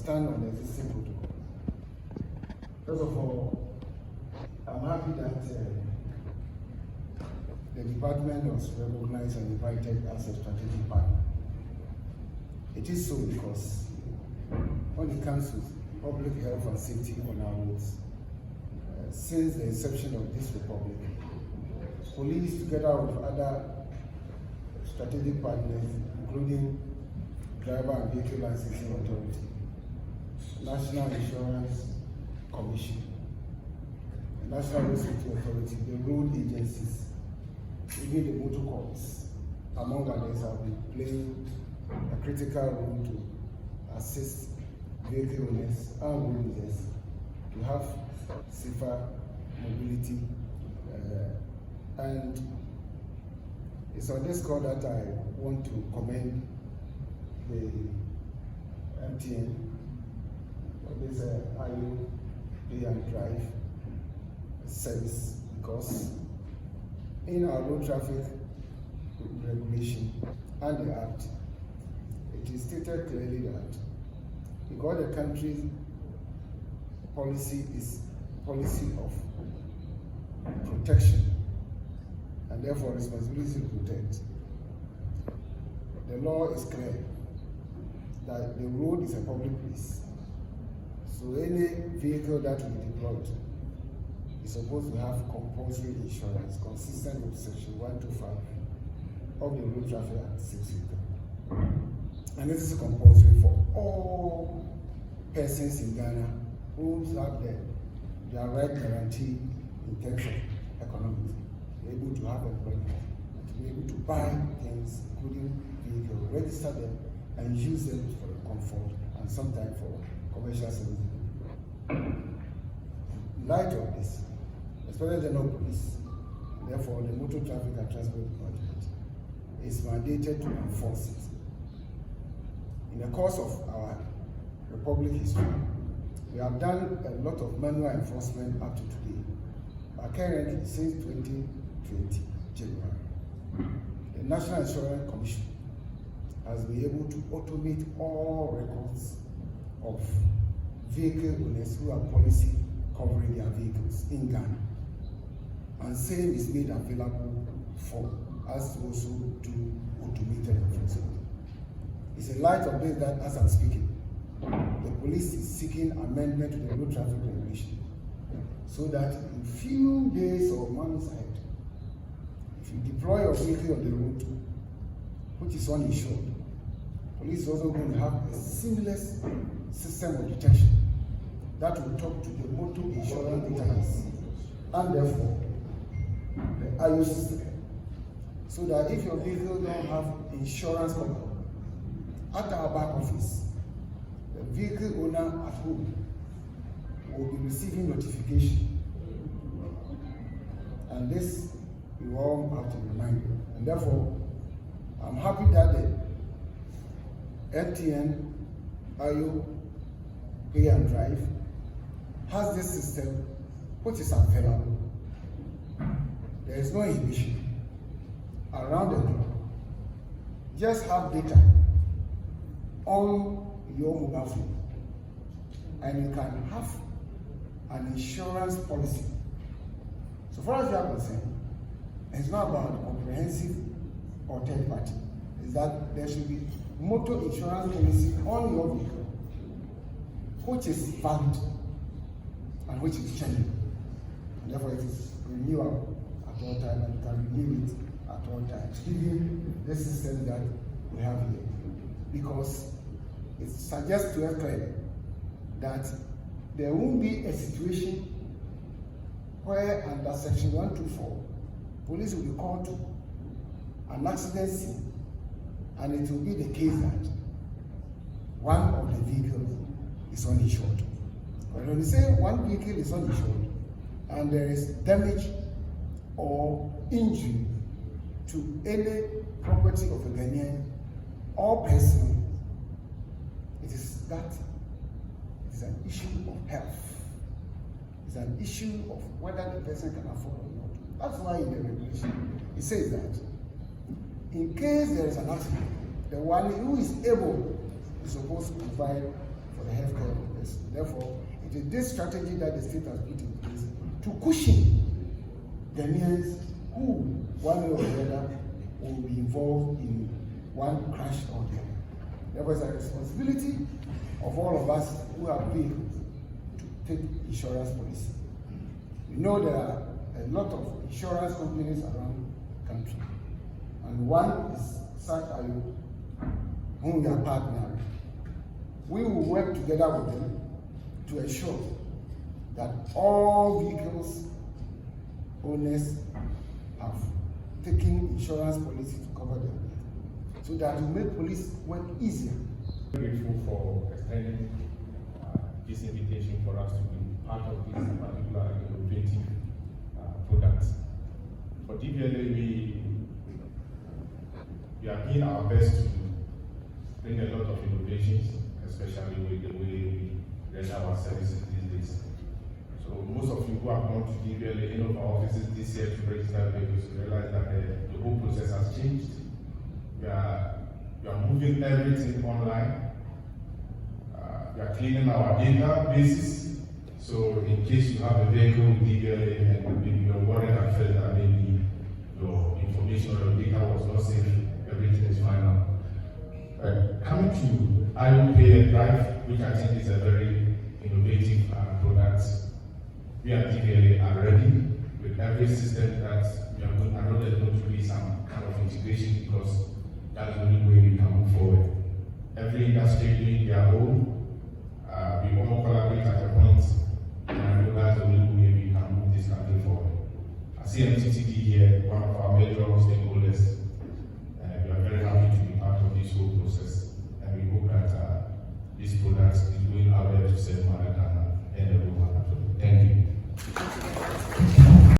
stand on the existing protocol. First of all, I'm happy that the department was recognized and invited as a strategic partner. It is so because when it comes to public health and safety on our roads, since the inception of this republic, police together with other strategic partners, including Driver and Vehicle Licensing Authority, National Insurance Commission, the National Road Safety Authority, the road agencies, even the motor corps, among others, have been playing a critical role to assist vehicle owners and road users to have safer mobility. And it's on this call that I want to commend the MTN for this IO Pay and Drive service, because in our road traffic regulation and the Act, it is stated clearly that because the country's policy is policy of protection and therefore responsibility to protect, the law is clear that the road is a public place. So any vehicle that will be deployed is supposed to have compulsory insurance consistent with section 125 of the Road Traffic Act 6. And this is compulsory for all persons in Ghana who have their right guaranteed in terms of economics, able to have employment, to be able to buy things, including vehicles, register them, and use them for comfort and sometimes for commercial services. In light of this, especially the General Police, therefore the Motor Traffic and Transport Department is mandated to enforce it. In the course of our Republic history, we have done a lot of manual enforcement up to today. But currently, since 2020, January, the National Insurance Commission has been able to automate all records of vehicle owners who have policy covering their vehicles in Ghana. And same is made available for us to also do automated enforcement. It's in light of this that, as I'm speaking, the police is seeking amendment to the road traffic regulation so that in few days or months ahead, if you deploy your vehicle on the road, which is uninsured, police is also going to have a seamless system of detection that will talk to the motor insurance database and therefore the IO system, so that if your vehicle don't have insurance cover, at our back office, the vehicle owner at home will be receiving notification, and this we all have to remind you. And therefore, I'm happy that the MTN IO Pay and Drive has this system which is available. There is no inhibition around the clock. Just have data on your mobile phone, and you can have an insurance policy. So far as you are concerned, it's not about comprehensive or third party. It's that there should be motor insurance policy on your vehicle, which is valid and which is changing. And therefore it is renewable at all times, and you can renew it at all times, given the system that we have here. Because it suggests to us clearly that there won't be a situation where under section 124, police will be called to an accident scene, and it will be the case that one of the vehicles is uninsured. But when you say one vehicle is uninsured and there is damage or injury to any property of a Ghanaian or person, it is an issue of health. It's an issue of whether the person can afford or not. That's why in the regulation it says that in case there is an accident, the one who is able is supposed to provide for the health care Therefore, it is this strategy that the state has put in place to cushion Ghanaians who, one way or the other, will be involved in one crash or the other. Therefore, it's a responsibility of all of us who have vehicles to take insurance policy. We know there are a lot of insurance companies around the country, and one is SACAYO, whom we are partnering. We will work together with them to ensure that all vehicles owners have taken insurance policy to cover their needs, so that will make police work easier. I'm grateful for extending this invitation for us to be part of this particular innovative product. For DVLA, we are doing our best to bring a lot of innovations, especially with the way we render our services these days. So most of you who have gone to DVLA, any of our offices this year to register vehicles, realize that the whole process has changed. We are moving everything online. We are cleaning our databases. So in case you have a vehicle with DVLA and maybe you're worried at first that maybe your information or your data was not safe, everything is fine now. Coming to IOPay and Drive, which I think is a very innovative product, we at DVLA are ready with every system that we are going. I know there's going to be some kind of integration because that's the only way we can move forward. Every industry doing their own.